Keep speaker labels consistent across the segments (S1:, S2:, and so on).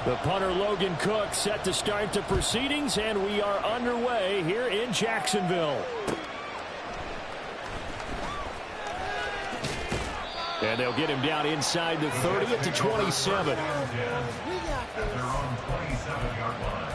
S1: The punter Logan Cook set to start the proceedings, and we are underway here in Jacksonville. And they'll get him down inside the 30 at the 27.
S2: They're on 27-yard line.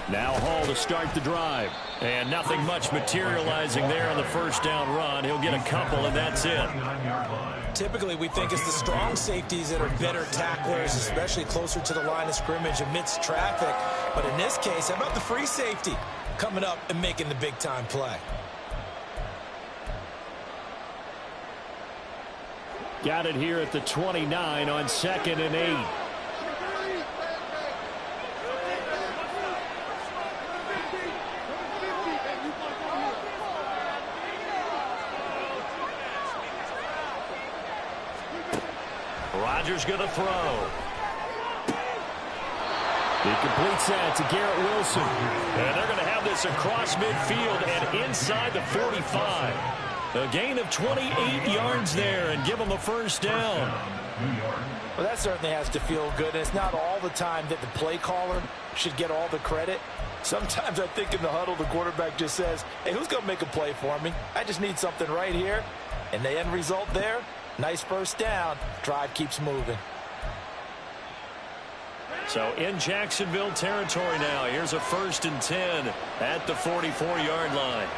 S1: Now Hall to start the drive. And nothing much materializing there on the first down run. He'll get a couple, and that's it.
S3: Typically, we think it's the strong safeties that are better tacklers, especially closer to the line of scrimmage amidst traffic. But in this case, how about the free safety coming up and making the big-time play?
S1: Got it here at the 29 on 2nd and 8. Rodgers going to throw. He completes that to Garrett Wilson. And they're going to have this across midfield and inside the 45. A gain of 28 yards there and give them a first down.
S3: Well, that certainly has to feel good. And it's not all the time that the play caller should get all the credit. Sometimes I think in the huddle, the quarterback just says, hey, who's going to make a play for me? I just need something right here. And the end result there, nice first down. Drive keeps moving.
S1: So in Jacksonville territory now. Here's a 1st and 10 at the 44-yard line.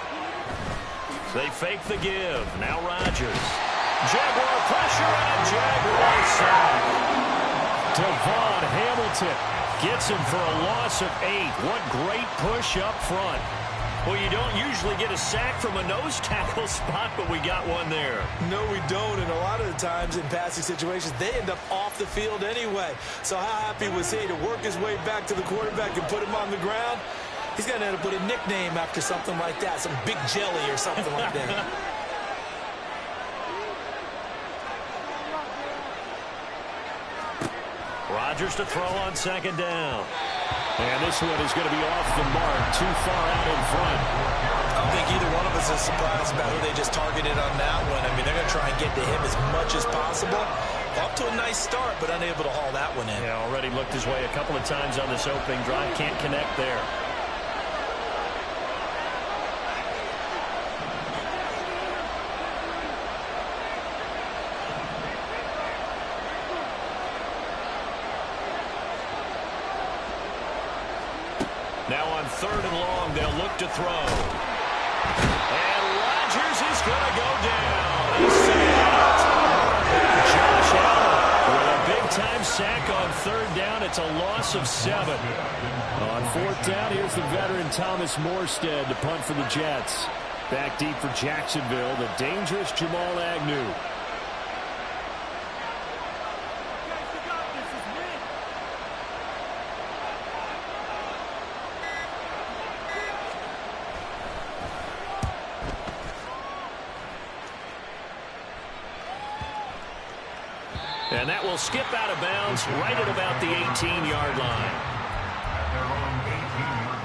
S1: They fake the give. Now Rodgers. Jaguar pressure and Jaguar sack. Devon Hamilton gets him for a loss of 8. What great push up front. Well, you don't usually get a sack from a nose tackle spot, but we got one there.
S3: No, we don't, and a lot of the times in passing situations, they end up off the field anyway. So how happy was he to work his way back to the quarterback and put him on the ground? He's going to end up with a nickname after something like that, some Big Jelly or something like that.
S1: Rodgers to throw on 2nd down. And this one is going to be off the mark, too far out in front.
S3: I don't think either one of us is surprised about who they just targeted on that one. I mean, they're going to try and get to him as much as possible. Off to a nice start, but unable to haul that one in.
S1: Yeah, already looked his way a couple of times on this opening drive. Can't connect there. Now on 3rd and long, they'll look to throw. And Rodgers is going to go down. He's sacked. Josh Allen with a big-time sack on 3rd down. It's a loss of 7. On 4th down, here's the veteran Thomas Morstead to punt for the Jets. Back deep for Jacksonville, the dangerous Jamal Agnew. And that will skip out of bounds right at about the 18-yard line.
S2: They're on 18-yard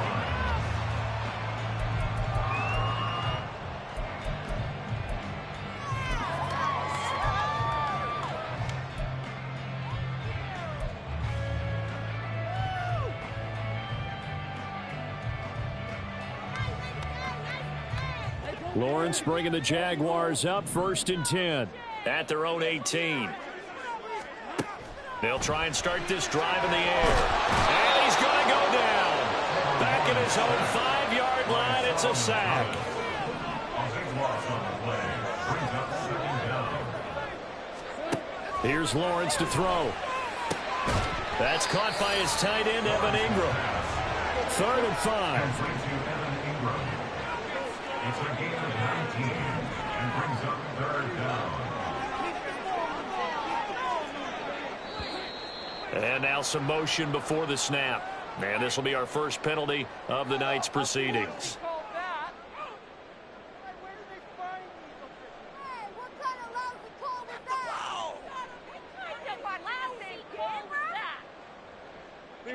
S2: line.
S1: Lawrence bringing the Jaguars up, 1st and 10 at their own 18. They'll try and start this drive in the air. And he's going to go down. Back at his own 5-yard line, it's a sack.
S2: Offensive loss on the play. Brings up 2nd down.
S1: Here's Lawrence to throw. That's caught by his tight end, Evan Ingram. 3rd and 5.
S2: It's a gain of 19 and brings up Third down.
S1: And now some motion before the snap. And this will be our first penalty of the night's proceedings.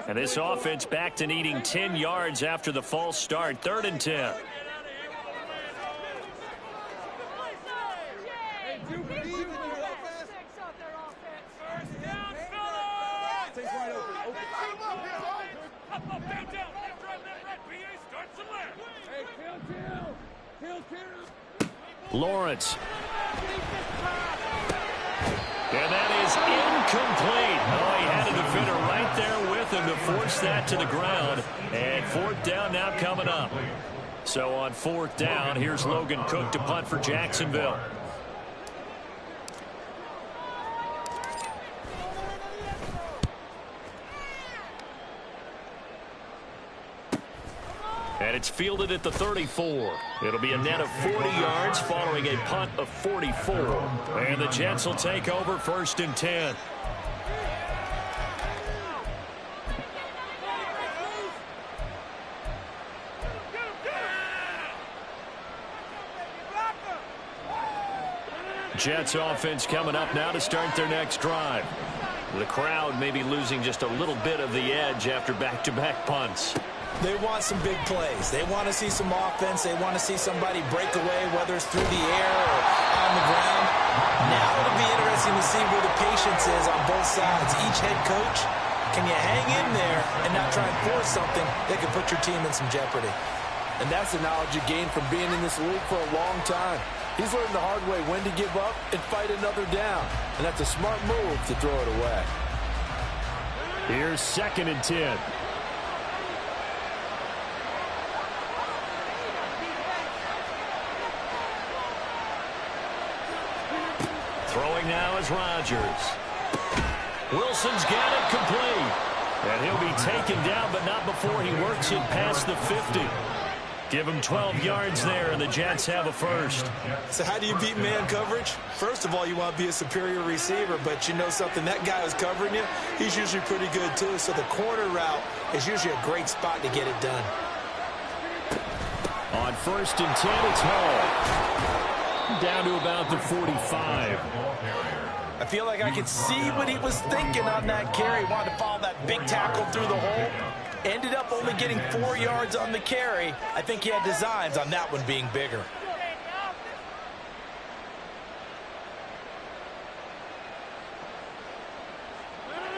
S1: And this offense back to needing 10 yards after the false start. 3rd and 10. Lawrence. And that is incomplete. Oh, he had a defender right there with him to force that to the ground. And 4th down now coming up. So on 4th down, here's Logan Cook to punt for Jacksonville. And it's fielded at the 34. It'll be a net of 40 yards following a punt of 44. And the Jets will take over 1st and 10. Jets offense coming up now to start their next drive. The crowd may be losing just a little bit of the edge after back-to-back punts.
S3: They want some big plays. They want to see some offense. They want to see somebody break away, whether it's through the air or on the ground. Now it'll be interesting to see where the patience is on both sides. Each head coach, can you hang in there and not try and force something that could put your team in some jeopardy?
S4: And that's the knowledge you gain from being in this league for a long time. He's learned the hard way when to give up and fight another down. And that's a smart move to throw it away.
S1: Here's 2nd and 10. Throwing now is Rodgers. Wilson's got it complete. And he'll be taken down, but not before he works it past the 50. Give him 12 yards there, and the Jets have a first.
S3: So how do you beat man coverage? First of all, you want to be a superior receiver, but you know something, that guy who's covering you, he's usually pretty good too. So the corner route is usually a great spot to get it done.
S1: On 1st and 10, it's Hall. Down to about the 45.
S3: I feel like I could see what he was thinking on that carry. Wanted to follow that big tackle through the hole. Ended up only getting 4 yards on the carry. I think he had designs on that one being bigger.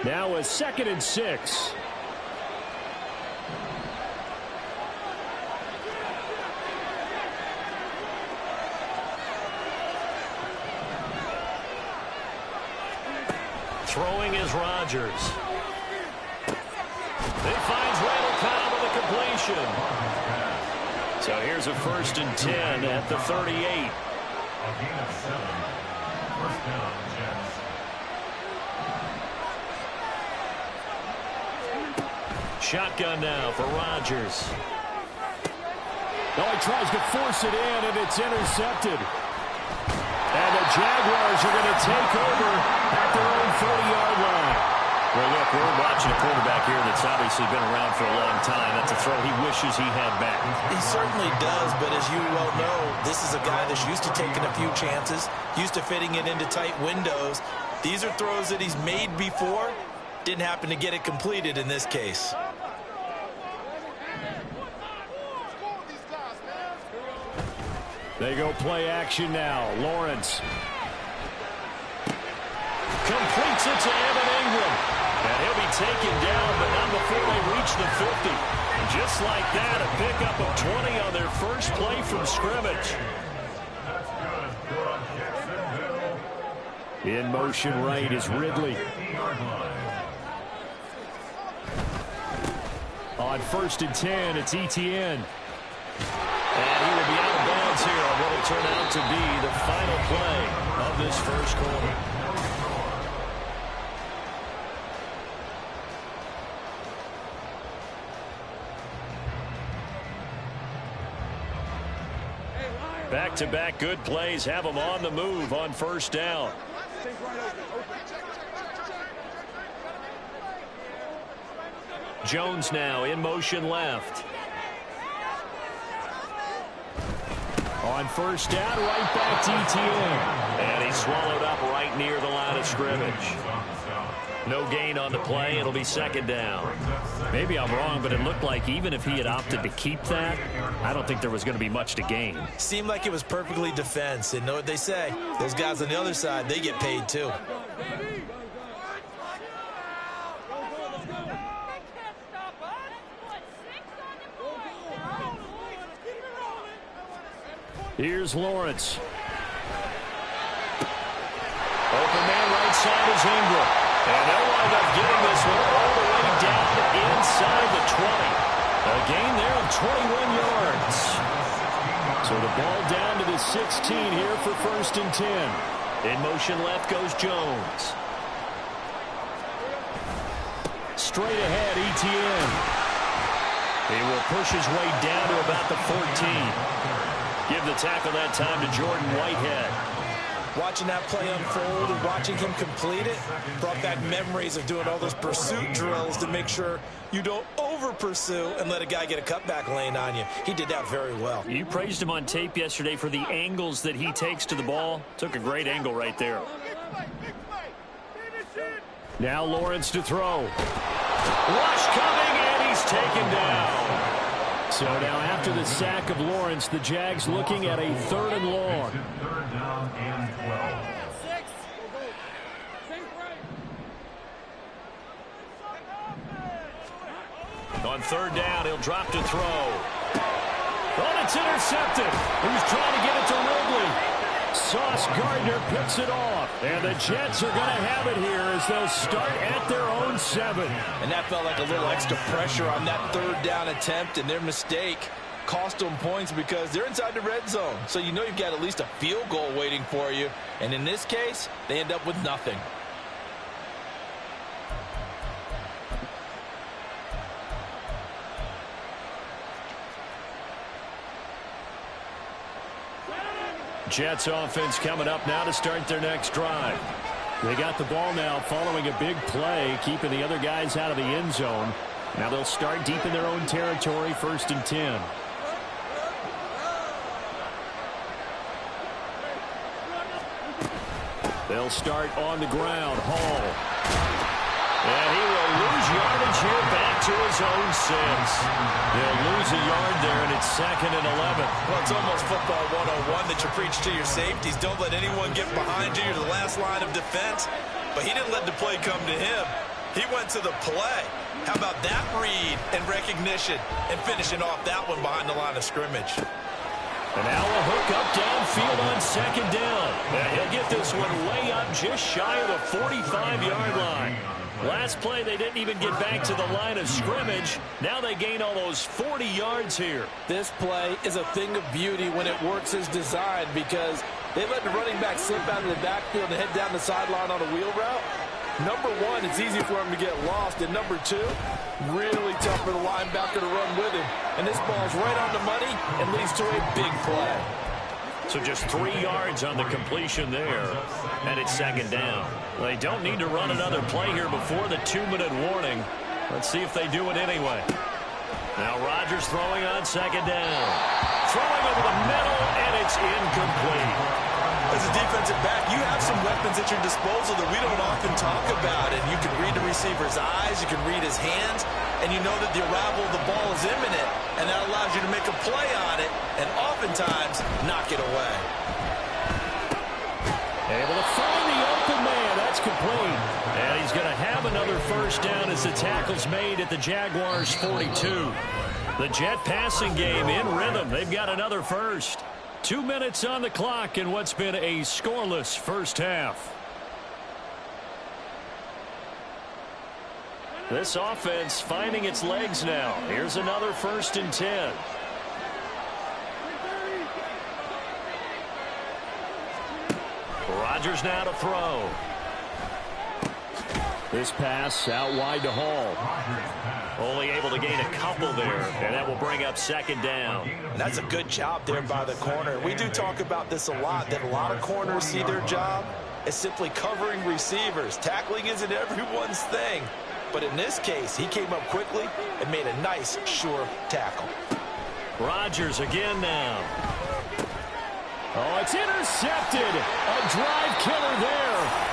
S1: Now a 2nd and 6. Throwing is Rodgers. It finds Randall Cobb with a completion. So here's a 1st and 10 at the 38.
S2: A gain of 7. 1st down, Jets.
S1: Shotgun now for Rodgers. Oh, he tries to force it in, and it's intercepted. And the Jaguars are going to take over at their own 40-yard line. Well, look, we're watching a quarterback here that's obviously been around for a long time. That's a throw he wishes he had back.
S3: He certainly does, but as you well know, this is a guy that's used to taking a few chances, used to fitting it into tight windows. These are throws that he's made before. Didn't happen to get it completed in this case.
S1: They go play action now. Lawrence completes it to Evan Ingram. And he'll be taken down, but not before they reach the 50. And just like that, a pickup of 20 on their first play from scrimmage.
S2: That's good. Good on Jacksonville.
S1: In motion right is Ridley.
S2: 50-yard line.
S1: On 1st and 10, it's Etienne. And he will be out of bounds here on what will turn out to be the final play of this first quarter.
S5: Hey, Liar,
S1: Back-to-back good plays have them on the move on first down. Jones now in motion left. On first down, right back to ETN. And he's swallowed up right near the line of scrimmage. No gain on the play. It'll be second down. Maybe I'm wrong, but it looked like even if he had opted to keep that, I don't think there was going to be much to gain.
S3: Seemed like it was perfectly defense. And know what they say? Those guys on the other side, they get paid too.
S1: Here's Lawrence. Open man right side is Ingram. And they'll wind up getting this one all the way down inside the 20. A gain there of 21 yards. So the ball down to the 16 here for first and 10. In motion left goes Jones. Straight ahead, ETN. He will push his way down to about the 14. Give the tackle that time to Jordan Whitehead.
S3: Watching that play unfold and watching him complete it brought back memories of doing all those pursuit drills to make sure you don't over-pursue and let a guy get a cutback lane on you. He did that very well.
S1: You praised him on tape yesterday for the angles that he takes to the ball. Took a great angle right there. Now Lawrence to throw. Rush coming, and he's taken down. So now after the sack of Lawrence, the Jags looking at a 3rd and long.
S2: Third down and 12.
S1: On 3rd down, he'll drop to throw. Oh, it's intercepted. He's trying to get it to Ridley. Sauce Gardner picks it off. And the Jets are going to have it here as they'll start at their own 7.
S3: And that felt like a little extra pressure on that 3rd down attempt, and their mistake cost them points because they're inside the red zone. So you know you've got at least a field goal waiting for you. And in this case, they end up with nothing.
S1: Jets offense coming up now to start their next drive. They got the ball now following a big play, keeping the other guys out of the end zone. Now they'll start deep in their own territory, 1st and 10. They'll start on the ground. Hall. And he will lose yardage here back to his own 6. They'll lose a yard there, and it's 2nd and 11.
S3: Well, it's almost football 101 that you preach to your safeties. Don't let anyone get behind you. You're the last line of defense. But he didn't let the play come to him. He went to the play. How about that read and recognition and finishing off that one behind the line of scrimmage?
S1: And now a hook up downfield on 2nd down. And he'll get this one way up just shy of the 45-yard line. Last play, they didn't even get back to the line of scrimmage. Now they gain almost 40 yards here.
S3: This play is a thing of beauty when it works as designed because they let the running back slip out of the backfield and head down the sideline on a wheel route. Number one, it's easy for him to get lost. And number two, really tough for the linebacker to run with him. And this ball's right on the money and leads to a big play.
S1: So just 3 yards on the completion there, and it's 2nd down. They don't need to run another play here before the 2-minute warning. Let's see if they do it anyway. Now Rodgers throwing on 2nd down. Throwing over the middle, and it's incomplete.
S3: As a defensive back, you have some weapons at your disposal that we don't often talk about. And you can read the receiver's eyes, you can read his hands, and you know that the arrival of the ball is imminent, and that allows you to make a play on it, and oftentimes knock it away.
S1: Able to find the open man. That's complete. And he's going to have another 1st down as the tackle's made at the Jaguars' 42. The Jet passing game in rhythm. They've got another 1st. 2 minutes on the clock in what's been a scoreless first half. This offense finding its legs now. Here's another 1st and 10. Rodgers now to throw. This pass out wide to Hall. Only able to gain a couple there, and that will bring up second down.
S3: And that's a good job there by the corner. We do talk about this a lot, that a lot of corners see their job as simply covering receivers. Tackling isn't everyone's thing. But in this case, he came up quickly and made a nice, sure tackle.
S1: Rodgers again now.
S5: Oh, it's intercepted. A drive killer there.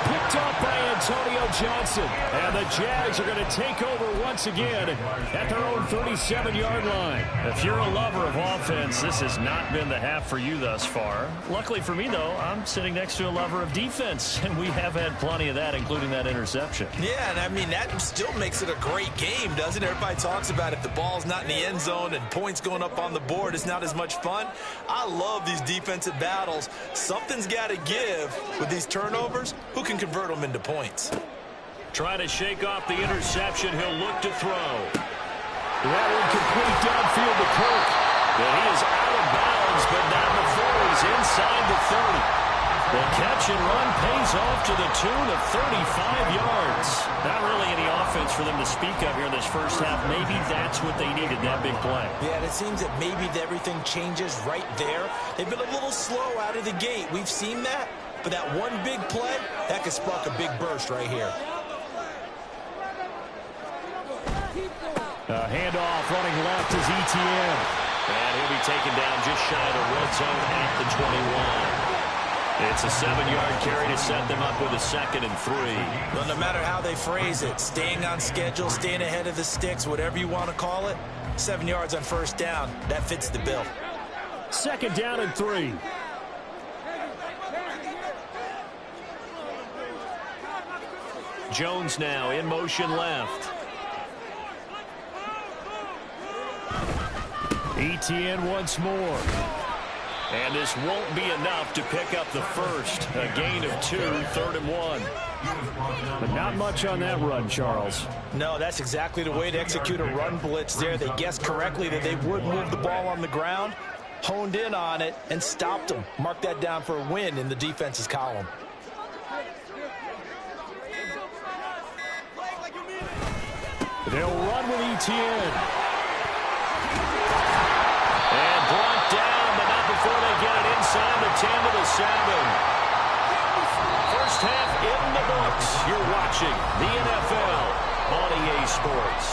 S5: Picked up by Antonio Johnson. And the Jags are going to take over once again at their own 37-yard line.
S1: If you're a lover of offense, this has not been the half for you thus far. Luckily for me, though, I'm sitting next to a lover of defense, and we have had plenty of that, including that interception.
S3: Yeah, and I mean, that still makes it a great game, doesn't it? Everybody talks about if the ball's not in the end zone and points going up on the board, it's not as much fun. I love these defensive battles. Something's got to give with these turnovers. Who can convert them into points?
S1: Trying to shake off the interception. He'll look to throw.
S5: That one complete downfield to Kirk.
S1: And he is out of bounds, but not before he's inside the 30. The catch and run pays off to the tune of 35 yards. Not really any offense for them to speak of here in this first half. Maybe that's what they needed, that big play.
S3: Yeah, and it seems that maybe everything changes right there. They've been a little slow out of the gate. We've seen that. But that one big play, that could spark a big burst right here.
S5: Handoff running left is ETN.
S1: And he'll be taken down just shy of the red zone at the 21. It's a 7-yard carry to set them up with a 2nd and 3.
S3: Well, no matter how they phrase it, staying on schedule, staying ahead of the sticks, whatever you want to call it, 7 yards on first down, that fits the bill.
S5: 2nd down and 3.
S1: Jones now in motion left.
S5: ETN once more.
S1: And this won't be enough to pick up the first. A gain of 2, 3rd and 1.
S5: But not much on that run, Charles.
S3: No, that's exactly the way to execute a run blitz there. They guessed correctly that they would move the ball on the ground, honed in on it, and stopped them. Mark that down for a win in the defense's column.
S5: They'll run with ETN.
S1: And brought down, but not before they get it inside the 10 to the 7. First half in the books. You're watching the NFL on EA Sports.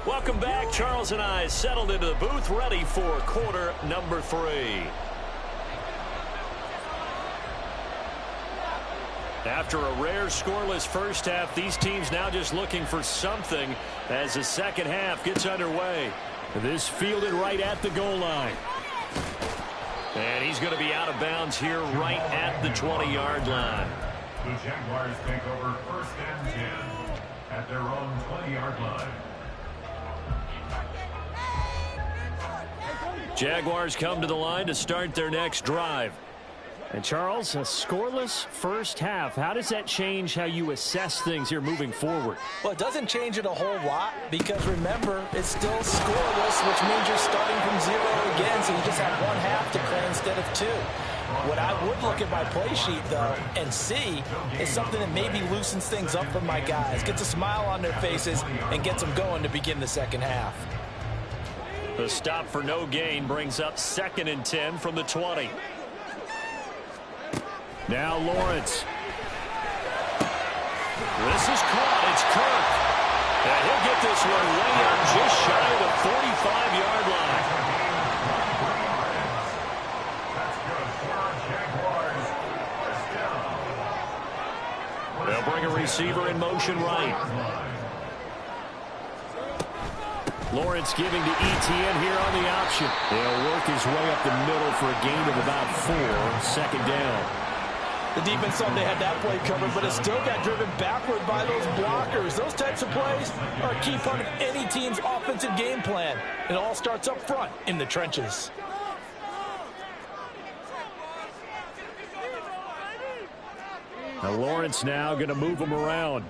S1: Welcome back. Charles and I settled into the booth, ready for quarter number 3. After a rare scoreless first half, these teams now just looking for something as the second half gets underway.
S5: This fielded right at the goal line.
S1: And he's going to be out of bounds here right at the 20-yard line.
S2: The Jaguars take over 1st and 10 at their own 20-yard line.
S1: Jaguars come to the line to start their next drive.
S5: And Charles, a scoreless first half. How does that change how you assess things here moving forward?
S3: Well, it doesn't change it a whole lot because, remember, it's still scoreless, which means you're starting from 0 again, so you just have one half to play instead of 2. What I would look at my play sheet, though, and see is something that maybe loosens things up for my guys, gets a smile on their faces, and gets them going to begin the second half.
S1: The stop for no gain brings up 2nd and 10 from the 20.
S5: Now Lawrence.
S1: This is caught. It's Kirk. And he'll get this one way up just shy of the 45-yard line. They'll bring a receiver in motion right.
S5: Lawrence giving to ETN here on the option. They'll work his way up the middle for a gain of about 4. 2nd down.
S3: The defense thought they had that play covered, but it still got driven backward by those blockers. Those types of plays are a key part of any team's offensive game plan. It all starts up front in the trenches.
S5: Now Lawrence now going to move him around.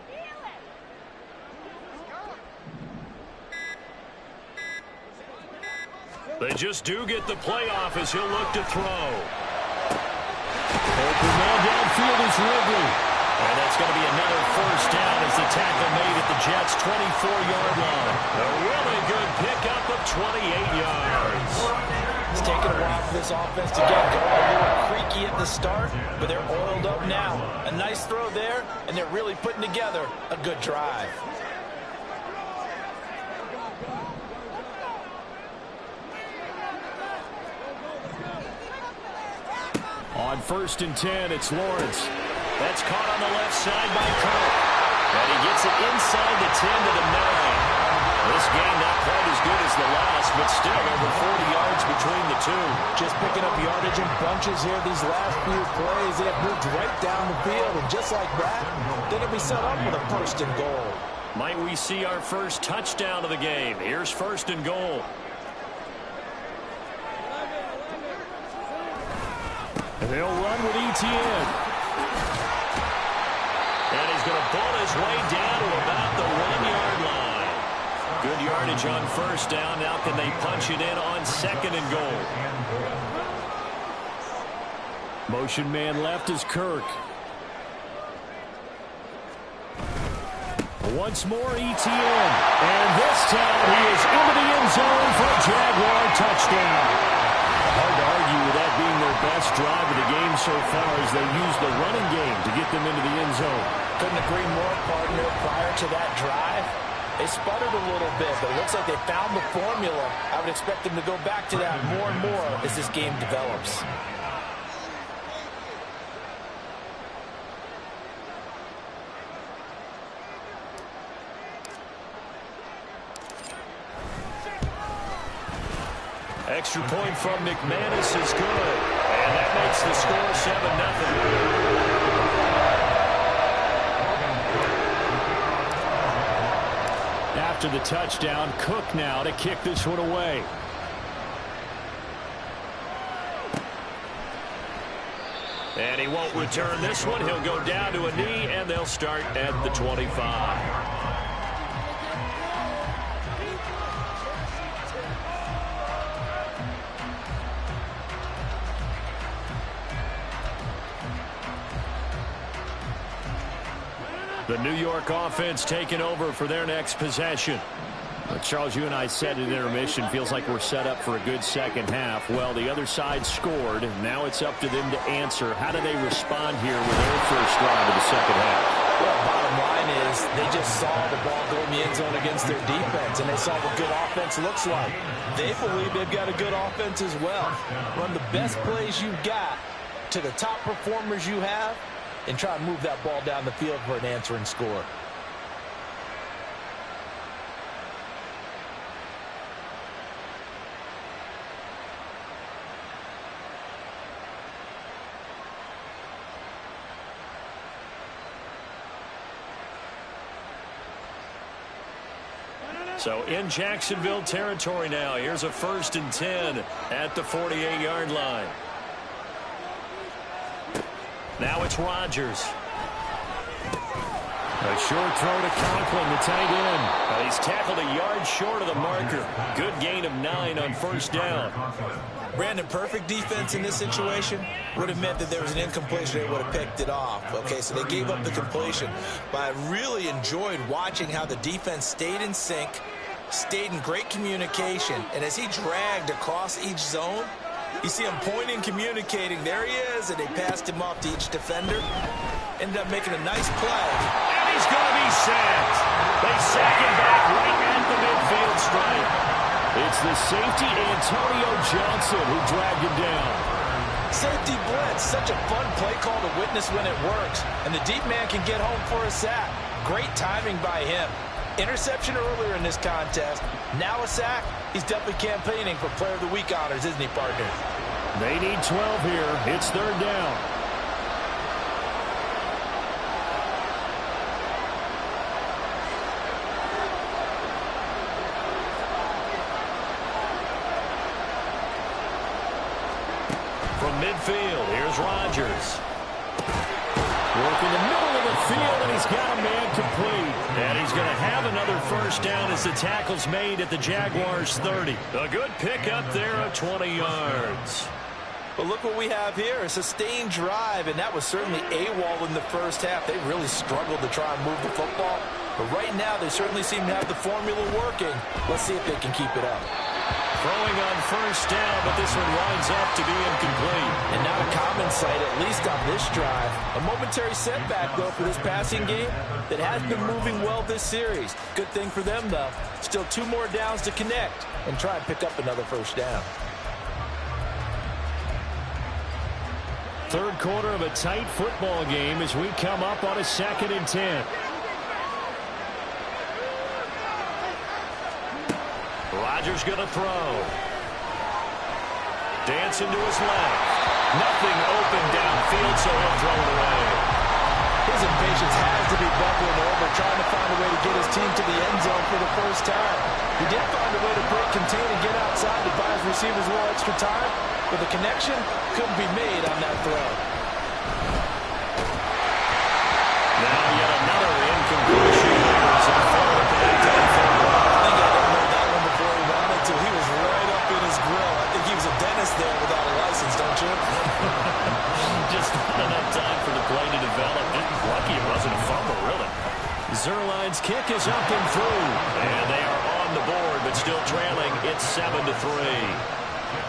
S1: They just do get the playoff as he'll look to throw.
S5: Open man downfield is Ridley.
S1: And that's going to be another first down as the tackle made at the Jets' 24-yard line. A really good pickup of 28 yards.
S3: It's taken a while for this offense to get going. A little creaky at the start, but they're oiled up now. A nice throw there, and they're really putting together a good drive.
S5: On 1st and 10, it's Lawrence.
S1: That's caught on the left side by Kirk. And he gets it inside the 10 to the 9. This game not quite as good as the last, but still over 40 yards between the two.
S3: Just picking up yardage in bunches here these last few plays. They have moved right down the field, and just like that, they're going to be set up with a 1st and goal.
S1: Might we see our first touchdown of the game? Here's 1st and goal.
S5: They'll run with ETN.
S1: And he's going to pull his way down to about the 1-yard line. Good yardage on 1st down. Now can they punch it in on 2nd and goal?
S5: Motion man left is Kirk. Once more ETN. And this time he is into the end zone for a Jaguar touchdown. Hard to argue with that being their best drive of the game so far as they use the running game to get them into the end zone.
S3: Couldn't agree more, partner. Prior to that drive, they sputtered a little bit, but it looks like they found the formula. I would expect them to go back to that more and more as this game develops.
S1: Extra point from McManus is good. And that makes the score 7-0.
S5: After the touchdown, Cook now to kick this one away.
S1: And he won't return this one. He'll go down to a knee, and they'll start at the 25. The New York offense taking over for their next possession.
S5: Charles, you and I said at intermission, feels like we're set up for a good second half. Well, the other side scored. Now it's up to them to answer. How do they respond here with their first drive of the second half?
S3: Well, bottom line is they just saw the ball go in the end zone against their defense, and they saw what good offense looks like. They believe they've got a good offense as well. Run the best plays you've got to the top performers you have, and try and move that ball down the field for an answering score.
S1: So in Jacksonville territory now. Here's a 1st and 10 at the 48-yard line. Now it's Rodgers.
S5: A short throw to Conklin, the tight end.
S1: He's tackled a yard short of the marker. Good gain of 9 on 1st down.
S3: Brandon, perfect defense in this situation would have meant that there was an incompletion. They would have picked it off. Okay, so they gave up the completion. But I really enjoyed watching how the defense stayed in sync, stayed in great communication. And as he dragged across each zone, you see him pointing, communicating. There he is, and they passed him off to each defender. Ended up making a nice play.
S1: And he's going to be sacked. They sack him back right at the midfield stripe.
S5: It's the safety, Antonio Johnson, who dragged him down.
S3: Safety blitz, such a fun play call to witness when it works. And the deep man can get home for a sack. Great timing by him. Interception earlier in this contest. Now a sack. He's definitely campaigning for Player of the Week honors, isn't he, partner?
S5: They need 12 here. It's 3rd down.
S1: From midfield, here's Rodgers.
S5: Work in the middle of the field, and he's got a man complete.
S1: And he's going to have another first down as the tackle's made at the Jaguars' 30. A good pickup there of 20 yards.
S3: But look what we have here, a sustained drive, and that was certainly AWOL in the first half. They really struggled to try and move the football. But right now, they certainly seem to have the formula working. Let's see if they can keep it up.
S1: Throwing on first down, but this one winds up to be incomplete.
S3: And not a common sight, at least on this drive. A momentary setback, though, for this passing game that has been moving well this series. Good thing for them, though. Still 2 more downs to connect and try and pick up another first down.
S5: Third quarter of a tight football game as we come up on a 2nd and 10.
S1: Rodgers going to throw. Dancing to his left. Nothing open downfield, so he'll throw it away.
S3: His impatience has to be bubbling over, trying to find a way to get his team to the end zone for the first time. He did find a way to break contain and get outside to buy his receivers a little extra time, but the connection couldn't be made on that throw.
S1: Now yet another incompletion here as they follow up the downfield.
S3: I think I don't know that one before he wanted to. He was right up in his grill. I think he was a dentist there without a license, don't you?
S1: Just not enough time for the play to develop. Lucky it wasn't a fumble, really. Zuerlein's kick is up and through. And they are on the board, but still trailing. It's 7-3.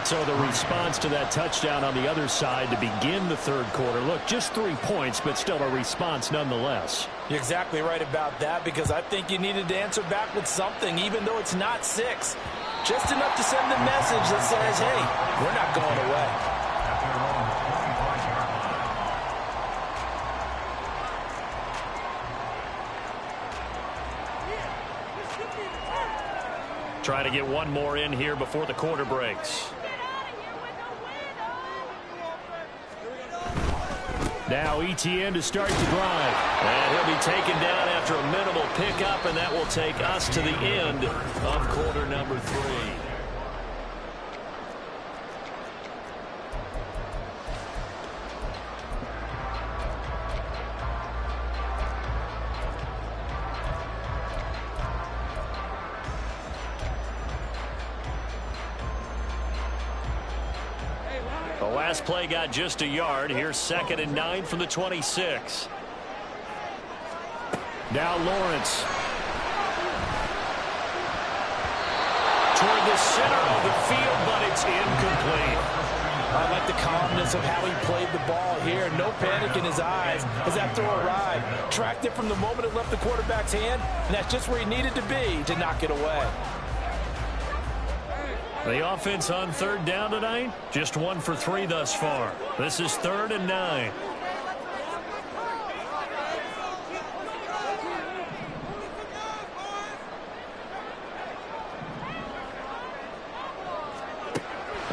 S5: So the response to that touchdown on the other side to begin the third quarter. Look, just 3 points, but still a response nonetheless.
S3: You're exactly right about that, because I think you needed to answer back with something, even though it's not 6. Just enough to send the message that says, hey, we're not going away.
S1: Try to get one more in here before the quarter breaks.
S5: Now ETN to start the drive.
S1: And he'll be taken down after a minimal pickup, and that will take us to the end of quarter number 3. The last play got just a yard. Here's 2nd and 9 from the 26.
S5: Now Lawrence.
S1: Toward the center of the field, but it's incomplete.
S3: I like the calmness of how he played the ball here. No panic in his eyes as that throw arrived. Tracked it from the moment it left the quarterback's hand, and that's just where he needed to be to knock it away.
S1: The offense on third down tonight, just 1 for 3 thus far. This is 3rd and 9.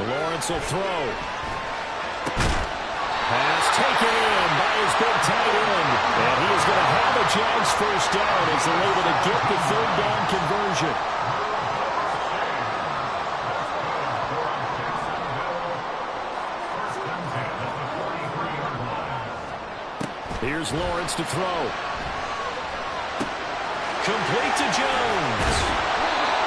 S5: Lawrence will throw. Pass taken in by his big tight end. And he is going to have a Jags first down as they're able to get the 3rd down conversion. Here's Lawrence to throw.
S1: Complete to Jones.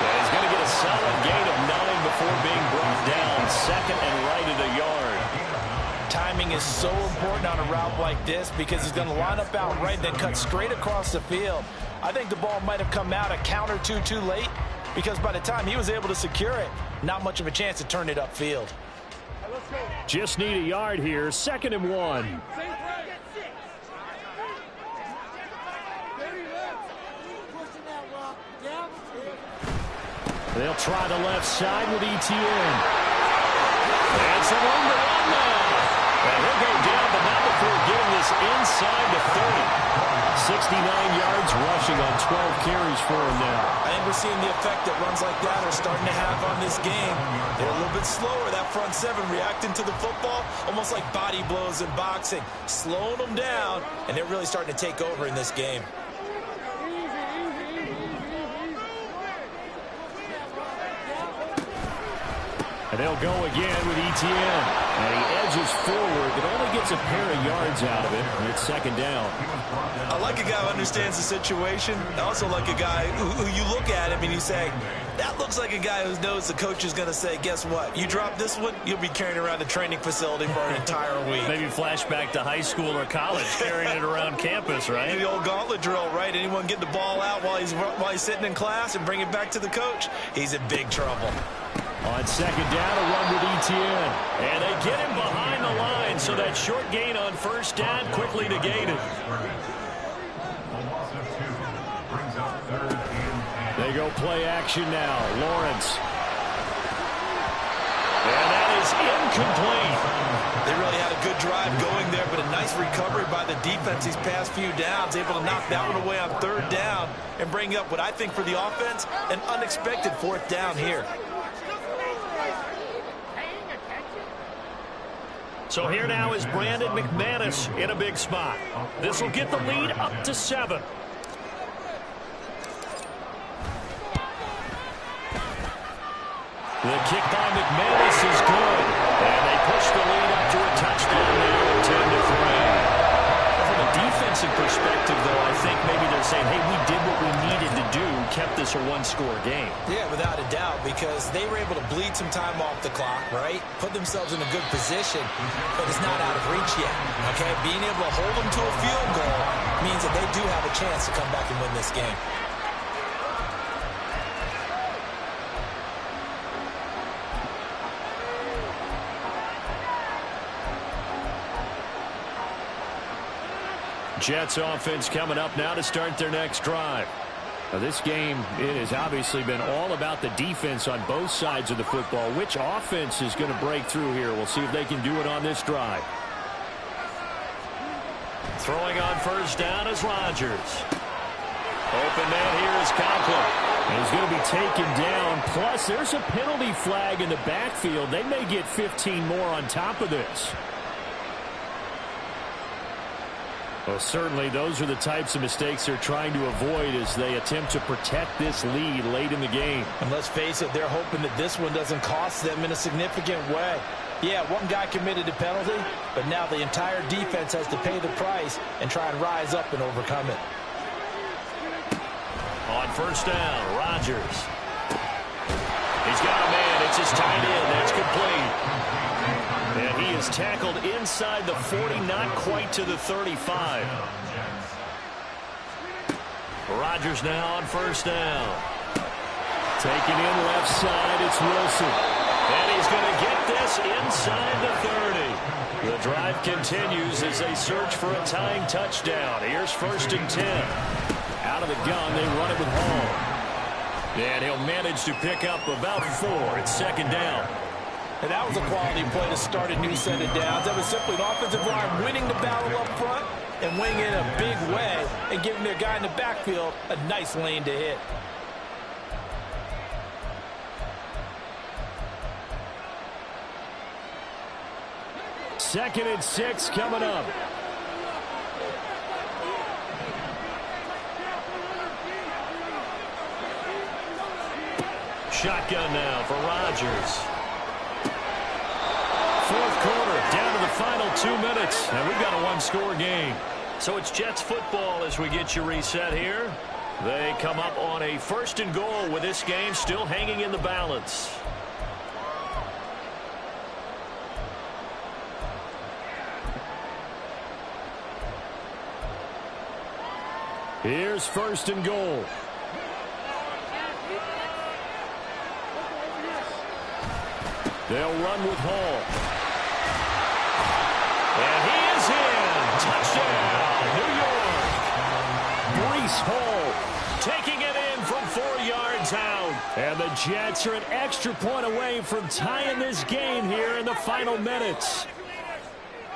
S1: And he's going to get a solid gain of 9 before being brought down. 2nd and right at a yard.
S3: Timing is so important on a route like this because he's going to line up out right, then cut straight across the field. I think the ball might have come out a count or two too late because by the time he was able to secure it, not much of a chance to turn it upfield.
S5: Just need a yard here. 2nd and 1. They'll try the left side with ETN.
S1: And some room to run now. And he'll go down, but not before getting this inside the 30. 69 yards rushing on 12 carries for him now.
S3: I think we're seeing the effect that runs like that are starting to have on this game. They're a little bit slower, that front 7, reacting to the football, almost like body blows in boxing, slowing them down, and they're really starting to take over in this game.
S5: And they'll go again with Etienne. And he edges forward, but only gets a pair of yards out of it. And it's second down.
S3: I like a guy who understands the situation. I also like a guy who you look at him and you say, that looks like a guy who knows the coach is going to say, guess what? You drop this one, you'll be carrying around the training facility for an entire week.
S1: Maybe flashback to high school or college, carrying it around campus, right?
S3: The old gauntlet drill, right? Anyone get the ball out while he's sitting in class and bring it back to the coach? He's in big trouble.
S5: On second down, a run with Etienne.
S1: And they get him behind the line, so that short gain on first down quickly negated.
S5: They go play action now. Lawrence.
S1: And that is incomplete.
S3: They really had a good drive going there, but a nice recovery by the defense these past few downs, able to knock that one away on third down and bring up what I think for the offense, an unexpected fourth down here.
S1: So here now is Brandon McManus in a big spot. This will get the lead up to 7. The kick by McManus is good. And they push the lead up to a touchdown now, 10-3. From a defensive perspective, though, I think maybe they're saying, hey, we did what we needed to do, kept this a one-score game.
S3: Yeah, without a doubt, because they were able to bleed some time off the clock, right? Put themselves in a good position, but it's not out of reach yet, okay? Being able to hold them to a field goal means that they do have a chance to come back and win this game.
S5: Jets offense coming up now to start their next drive. Now this game, it has obviously been all about the defense on both sides of the football. Which offense is going to break through here? We'll see if they can do it on this drive.
S1: Throwing on first down is Rodgers. Open man here is Conklin.
S5: And he's going to be taken down. Plus, there's a penalty flag in the backfield. They may get 15 more on top of this. Well, certainly those are the types of mistakes they're trying to avoid as they attempt to protect this lead late in the game.
S3: And let's face it, they're hoping that this one doesn't cost them in a significant way. Yeah, one guy committed a penalty, but now the entire defense has to pay the price and try and rise up and overcome it.
S1: On first down, Rodgers. He's got a man. It's just tied in. That's complete. And he is tackled inside the 40, not quite to the 35. Rodgers now on first down.
S5: Taken in left side, it's Wilson.
S1: And he's going to get this inside the 30. The drive continues as they search for a tying touchdown. Here's first and 10.
S5: Out of the gun, they run it with Hall.
S1: And he'll manage to pick up about 4. It's second down.
S3: And that was a quality play to start a new set of downs. That was simply an offensive line winning the battle up front and winning in a big way and giving their guy in the backfield a nice lane to hit.
S5: Second and 6 coming up.
S1: Shotgun now for Rodgers. Fourth quarter, down to the final 2 minutes, and we've got a one-score game. So it's Jets football as we get you reset here. They come up on a first and goal with this game still hanging in the balance.
S5: Here's first and goal. They'll run with Hall.
S1: And he is in. Touchdown, New York.
S5: Breece Hall
S1: taking it in from 4 yards out.
S5: And the Jets are an extra point away from tying this game here in the final minutes.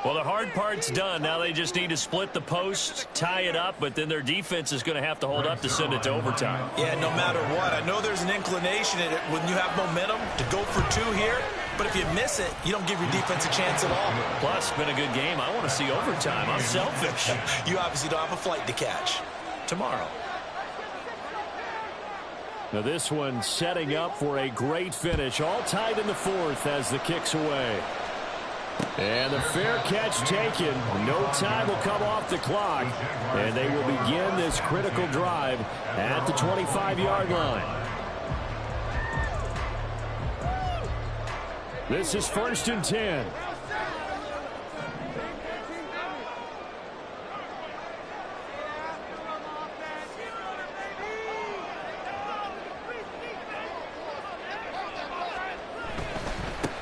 S1: Well, the hard part's done. Now they just need to split the post, tie it up, but then their defense is going to have to hold up to send it to overtime.
S3: Yeah, no matter what. I know there's an inclination in it when you have momentum to go for 2 here, but if you miss it, you don't give your defense a chance at all.
S1: Plus, it's been a good game. I want to see overtime. I'm selfish.
S3: You obviously don't have a flight to catch.
S1: Tomorrow.
S5: Now this one setting up for a great finish. All tied in the fourth as the kick's away. And the fair catch taken. No time will come off the clock. And they will begin this critical drive at the 25-yard line. This is 1st and 10.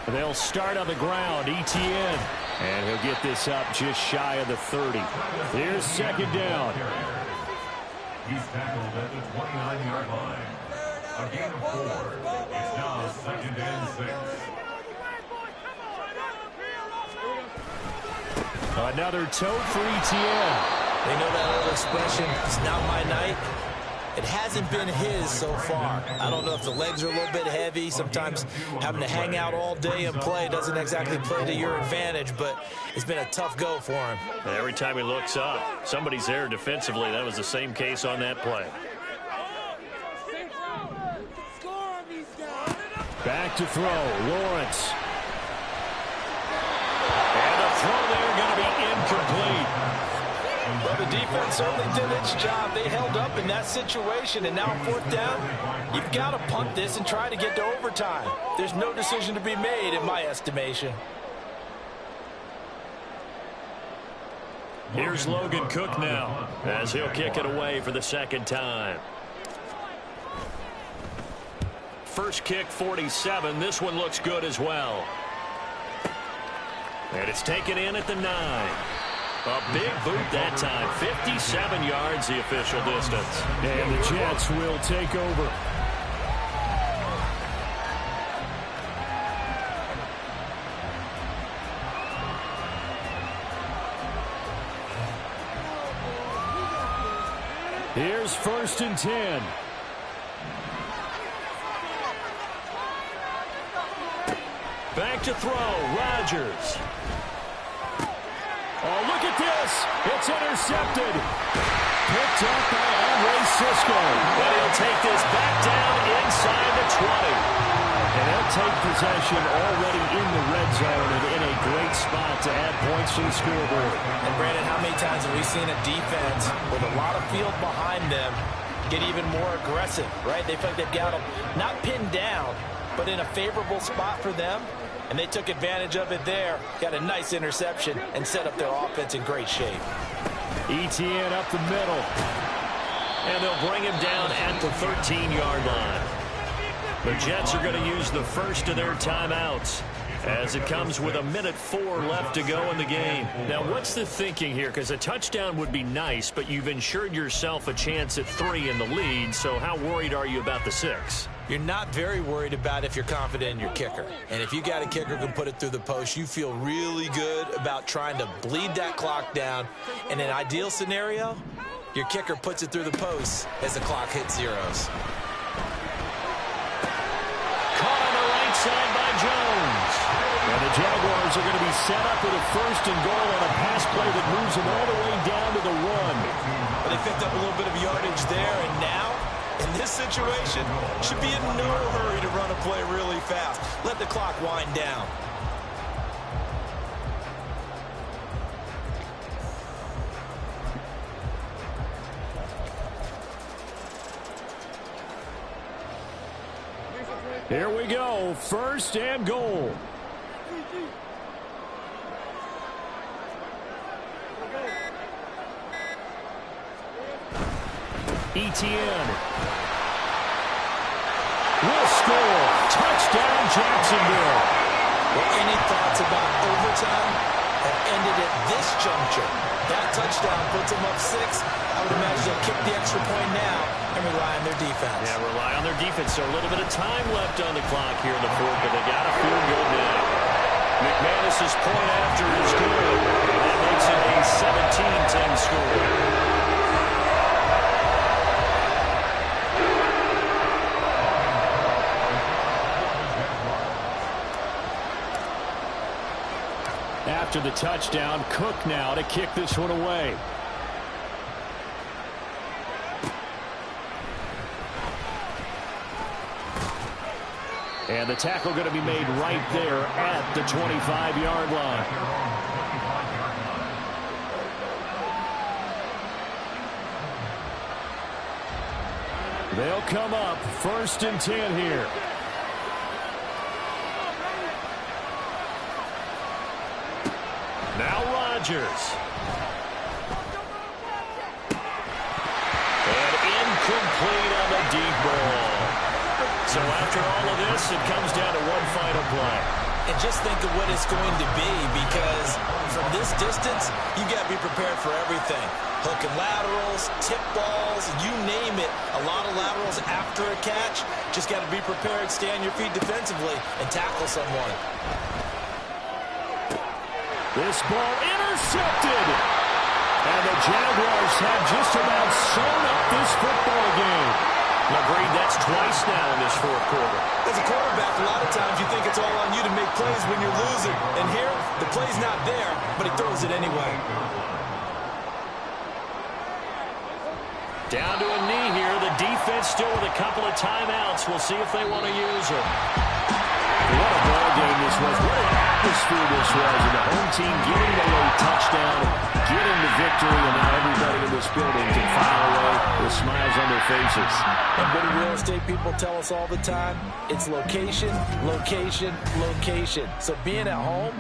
S5: They'll start on the ground. ETN. And he'll get this up just shy of the 30. Here's 2nd down.
S2: He's tackled at the 29-yard line. A gain of 4. It's now 2nd and 6.
S5: Another tote for ETN.
S3: They know that old expression, it's not my night. It hasn't been his so far. I don't know if the legs are a little bit heavy. Sometimes having to hang out all day and play doesn't exactly play to your advantage, but it's been a tough go for him.
S1: Every time he looks up, somebody's there defensively. That was the same case on that play.
S5: Back to throw. Lawrence.
S1: And the throw there going to be incomplete.
S3: Well, the defense certainly did its job. They held up in that situation, and now 4th down, you've got to punt this and try to get to overtime. There's no decision to be made in my estimation.
S1: Here's Logan Cook now as he'll kick it away for the 2nd time. First kick, 47. This one looks good as well. And it's taken in at the 9. A big boot that time. 57 yards the official distance.
S5: And the Jets will take over. Here's 1st and 10.
S1: Back to throw. Rodgers.
S5: Oh, look at this. It's intercepted. Picked up by Andre Cisco.
S1: And he'll take this back down inside the 20.
S5: And they'll take possession already in the red zone and in a great spot to add points to the scoreboard.
S3: And Brandon, how many times have we seen a defense with a lot of field behind them get even more aggressive, right? They feel like they've got them not pinned down, but in a favorable spot for them. And they took advantage of it there, got a nice interception, and set up their offense in great shape.
S5: ETN up the middle.
S1: And they'll bring him down at the 13-yard line. The Jets are going to use the first of their timeouts as it comes with 1:04 left to go in the game. Now, what's the thinking here? Because a touchdown would be nice, but you've ensured yourself a chance at 3 in the lead, so how worried are you about the 6?
S3: You're not very worried about if you're confident in your kicker. And if you got a kicker who can put it through the post, you feel really good about trying to bleed that clock down. In an ideal scenario, your kicker puts it through the post as the clock hits zeros.
S1: Caught on the right side by Jones.
S5: And the Jaguars are going to be set up with a 1st and goal on a pass play that moves them all the way down to the 1.
S3: Well, they picked up a little bit of yardage there, and now, in this situation, should be in no hurry to run a play really fast. Let the clock wind down.
S5: Here we go. 1st and goal. ETN will score. Touchdown, Jacksonville.
S3: Well, any thoughts about overtime have ended at this juncture. That touchdown puts them up 6. I would imagine they'll kick the extra point now and rely on their defense.
S1: Yeah, rely on their defense. So a little bit of time left on the clock here in the fourth, but they got to feel good now. McManus's point after is good. That makes it a 17-10 score.
S5: After the touchdown, Cook now to kick this one away. And the tackle going to be made right there at the 25-yard line. They'll come up 1st and 10 here. Now Rodgers. And incomplete on the deep ball. So after all of this, it comes down to one final play.
S3: And just think of what it's going to be, because from this distance, you got to be prepared for everything. Hook and laterals, tip balls, you name it. A lot of laterals after a catch. Just got to be prepared, stay on your feet defensively, and tackle someone.
S5: This ball intercepted. And the Jaguars have just about sewn up this football game.
S1: Agreed, that's twice now in this fourth quarter.
S3: As a quarterback, a lot of times you think it's all on you to make plays when you're losing. And here, the play's not there, but he throws it anyway.
S1: Down to a knee here. The defense still with a couple of timeouts. We'll see if they want to use them.
S5: What a ball game this was. What an atmosphere this was. And the home team getting the late touchdown, getting the victory, and now everybody in this building can file away with smiles on their faces.
S3: And what do real estate people tell us all the time? It's location, location, location. So being at home,